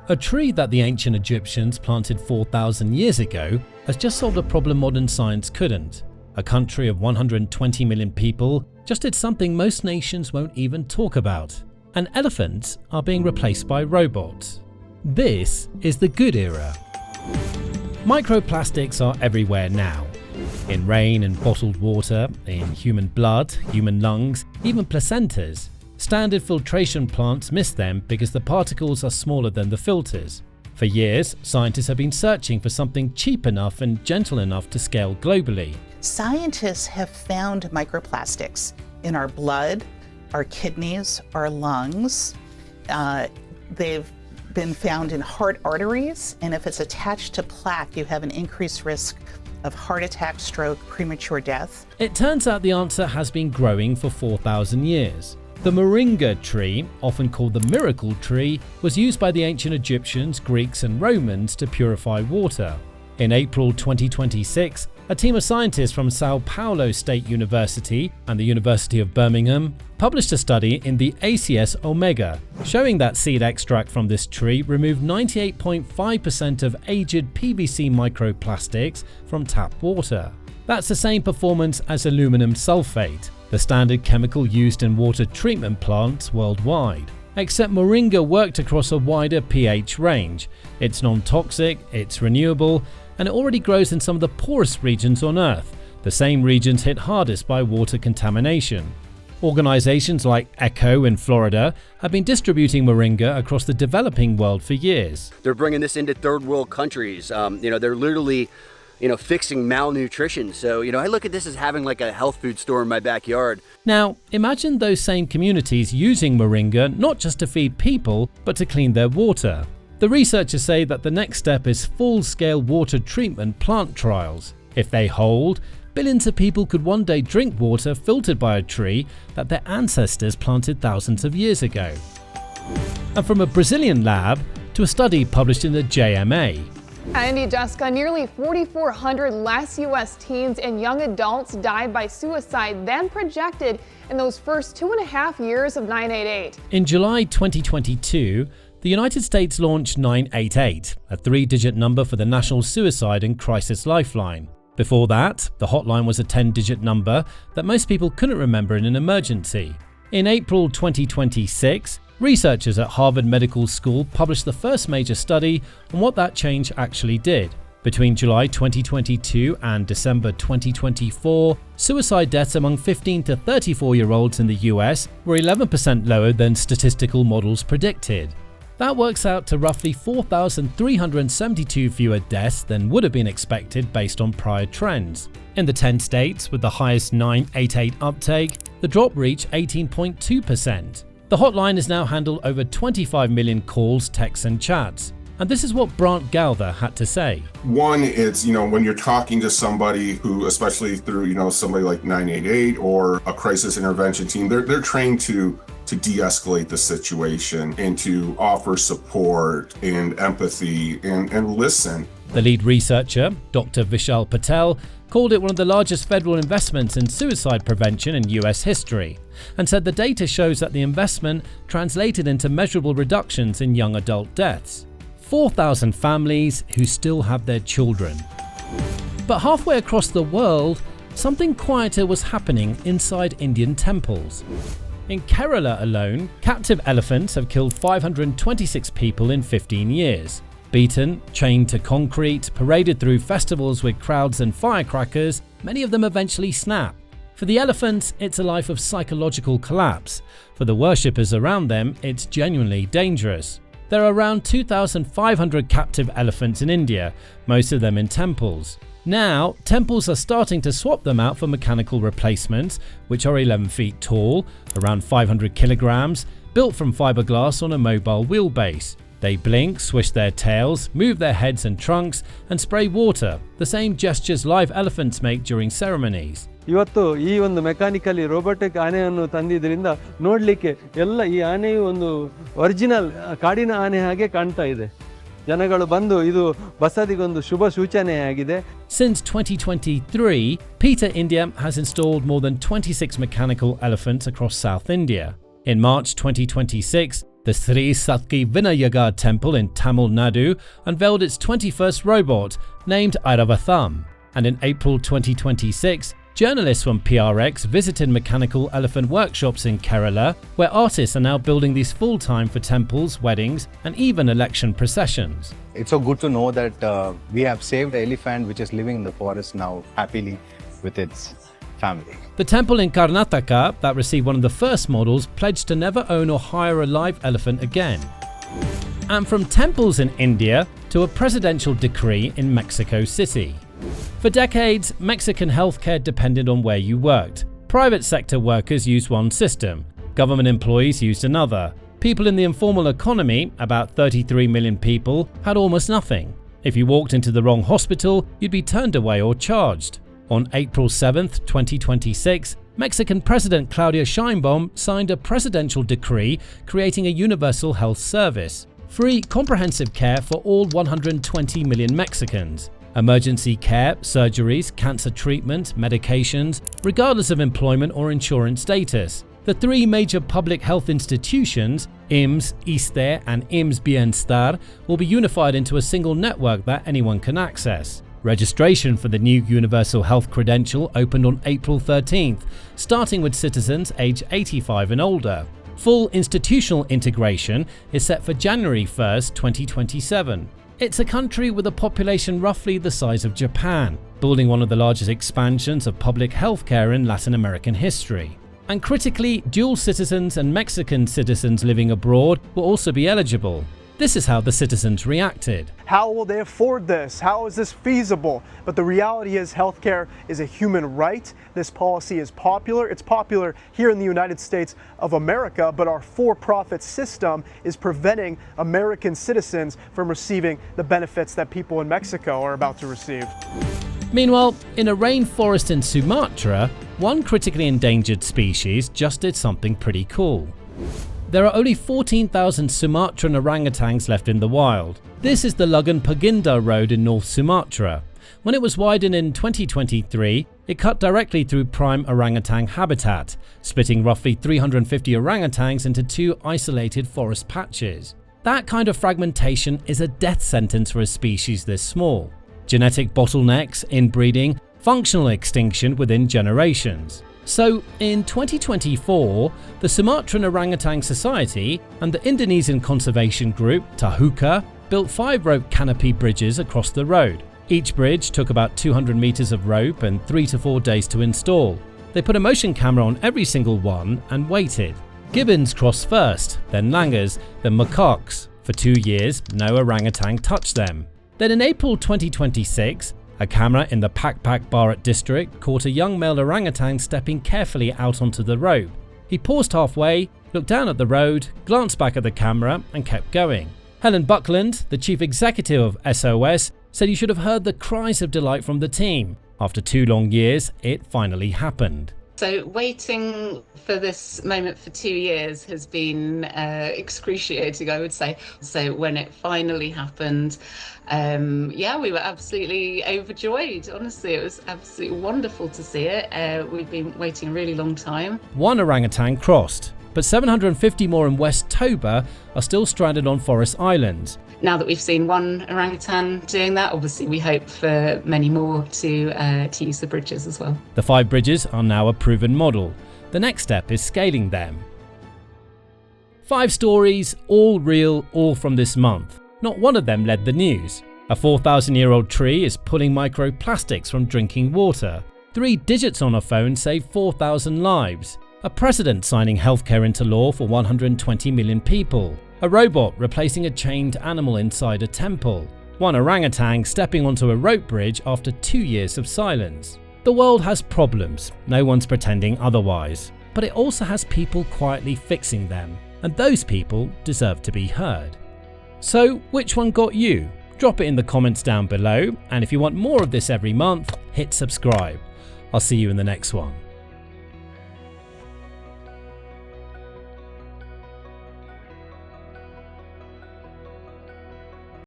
A tree that the ancient Egyptians planted 4,000 years ago has just solved a problem modern science couldn't. A country of 120 million people just did something most nations won't even talk about. And elephants are being replaced by robots. This is the good era. Microplastics are everywhere now. In rain and bottled water, in human blood, human lungs, even placentas. Standard filtration plants miss them because the particles are smaller than the filters. For years, scientists have been searching for something cheap enough and gentle enough to scale globally. Scientists have found microplastics in our blood, our kidneys, our lungs. They've been found in heart arteries, and if it's attached to plaque, you have an increased risk of heart attack, stroke, premature death. It turns out the answer has been growing for 4,000 years. The moringa tree, often called the miracle tree, was used by the ancient Egyptians, Greeks and Romans to purify water. In April 2026, a team of scientists from Sao Paulo State University and the University of Birmingham published a study in the ACS Omega, showing that seed extract from this tree removed 98.5% of aged PVC microplastics from tap water. That's the same performance as aluminum sulfate, the standard chemical used in water treatment plants worldwide. Except moringa worked across a wider pH range. It's non-toxic, it's renewable, and it already grows in some of the poorest regions on Earth, the same regions hit hardest by water contamination. Organizations like ECHO in Florida have been distributing moringa across the developing world for years. They're bringing this into third world countries. They're literally fixing malnutrition. So, I look at this as having like a health food store in my backyard. Now, imagine those same communities using moringa not just to feed people, but to clean their water. The researchers say that the next step is full-scale water treatment plant trials. If they hold, billions of people could one day drink water filtered by a tree that their ancestors planted thousands of years ago. And from a Brazilian lab to a study published in the JAMA. And Jessica, nearly 4,400 less U.S. teens and young adults died by suicide than projected in those first 2.5 years of 988. In July 2022, the United States launched 988, a 3-digit number for the National Suicide and Crisis Lifeline. Before that, the hotline was a 10-digit number that most people couldn't remember in an emergency. In April 2026, researchers at Harvard Medical School published the first major study on what that change actually did. Between July 2022 and December 2024, suicide deaths among 15 to 34-year-olds in the US were 11% lower than statistical models predicted. That works out to roughly 4,372 fewer deaths than would have been expected based on prior trends. In the 10 states with the highest 988 uptake, the drop reached 18.2%. The hotline has now handled over 25 million calls, texts and chats. And this is what Brant Galther had to say. One, it's, when you're talking to somebody who, especially through, somebody like 988 or a crisis intervention team, they're trained to de-escalate the situation and to offer support and empathy and listen. The lead researcher, Dr. Vishal Patel, called it one of the largest federal investments in suicide prevention in US history, and said the data shows that the investment translated into measurable reductions in young adult deaths. 4,000 families who still have their children. But halfway across the world, something quieter was happening inside Indian temples. In Kerala alone, captive elephants have killed 526 people in 15 years. Beaten, chained to concrete, paraded through festivals with crowds and firecrackers, many of them eventually snap. For the elephants, it's a life of psychological collapse. For the worshippers around them, it's genuinely dangerous. There are around 2,500 captive elephants in India, most of them in temples. Now, temples are starting to swap them out for mechanical replacements, which are 11 feet tall, around 500 kilograms, built from fiberglass on a mobile wheelbase. They blink, swish their tails, move their heads and trunks, and spray water, the same gestures live elephants make during ceremonies. ಇವತ್ತು ಈ ಒಂದು mechanically robotic ಆನೆಯನ್ನು ತಂದಿದ್ದರಿಂದ ನೋಡಲಿಕ್ಕೆ ಎಲ್ಲ ಈ ಆನೆಯು ಒಂದು original ಕಾಡಿನ ಆನೆ ಹಾಗೆ ಕಾಣ್ತಾ ಇದೆ. ಜನಗಳು ಬಂದು ಇದು ಬಸದಿಗೊಂದು ಶುಭ ಸೂಚನೆಯಾಗಿದೆ. Since 2023, PETA India has installed more than 26 mechanical elephants across South India. In March 2026, the Sri Satki Vinayagar temple in Tamil Nadu unveiled its 21st robot, named Airavatham. And in April 2026, journalists from PRX visited mechanical elephant workshops in Kerala, where artists are now building these full-time for temples, weddings, and even election processions. It's so good to know that we have saved an elephant which is living in the forest now happily with its family. The temple in Karnataka that received one of the first models pledged to never own or hire a live elephant again. And from temples in India to a presidential decree in Mexico City. For decades, Mexican healthcare depended on where you worked. Private sector workers used one system, government employees used another. People in the informal economy, about 33 million people, had almost nothing. If you walked into the wrong hospital, you'd be turned away or charged. On April 7, 2026, Mexican President Claudia Sheinbaum signed a presidential decree creating a universal health service. Free, comprehensive care for all 120 million Mexicans. Emergency care, surgeries, cancer treatment, medications, regardless of employment or insurance status. The three major public health institutions, IMSS, ISSSTE, and IMSS Bienestar, will be unified into a single network that anyone can access. Registration for the new Universal Health Credential opened on April 13th, starting with citizens aged 85 and older. Full institutional integration is set for January 1st, 2027. It's a country with a population roughly the size of Japan, building one of the largest expansions of public healthcare in Latin American history. And critically, dual citizens and Mexican citizens living abroad will also be eligible. This is how the citizens reacted. How will they afford this? How is this feasible? But the reality is healthcare is a human right. This policy is popular. It's popular here in the United States of America, but our for-profit system is preventing American citizens from receiving the benefits that people in Mexico are about to receive. Meanwhile, in a rainforest in Sumatra, one critically endangered species just did something pretty cool. There are only 14,000 Sumatran orangutans left in the wild. This is the Lugan Paginda Road in North Sumatra. When it was widened in 2023, it cut directly through prime orangutan habitat, splitting roughly 350 orangutans into two isolated forest patches. That kind of fragmentation is a death sentence for a species this small. Genetic bottlenecks, inbreeding, functional extinction within generations. So, in 2024, the Sumatran Orangutan Society and the Indonesian conservation group Tahuka built 5 rope canopy bridges across the road. Each bridge took about 200 meters of rope and 3 to 4 days to install. They put a motion camera on every single one and waited. Gibbons crossed first, then langurs, then macaques. For 2 years, no orangutan touched them. Then in April 2026, a camera in the Pakpak Barat district caught a young male orangutan stepping carefully out onto the rope. He paused halfway, looked down at the road, glanced back at the camera and kept going. Helen Buckland, the chief executive of SOS, said you should have heard the cries of delight from the team. After 2 long years, it finally happened. So waiting for this moment for 2 years has been excruciating, I would say. So when it finally happened, we were absolutely overjoyed. Honestly, it was absolutely wonderful to see it. We've been waiting a really long time. 1 orangutan crossed, but 750 more in West Toba are still stranded on forest islands. Now that we've seen 1 orangutan doing that, obviously we hope for many more to use the bridges as well. The 5 bridges are now a proven model. The next step is scaling them. 5 stories, all real, all from this month. Not one of them led the news. A 4,000-year-old tree is pulling microplastics from drinking water. 3 digits on a phone save 4,000 lives. A president signing healthcare into law for 120 million people. A robot replacing a chained animal inside a temple. 1 orangutan stepping onto a rope bridge after 2 years of silence. The world has problems, no one's pretending otherwise. But it also has people quietly fixing them, and those people deserve to be heard. So, which one got you? Drop it in the comments down below, and if you want more of this every month, hit subscribe. I'll see you in the next one.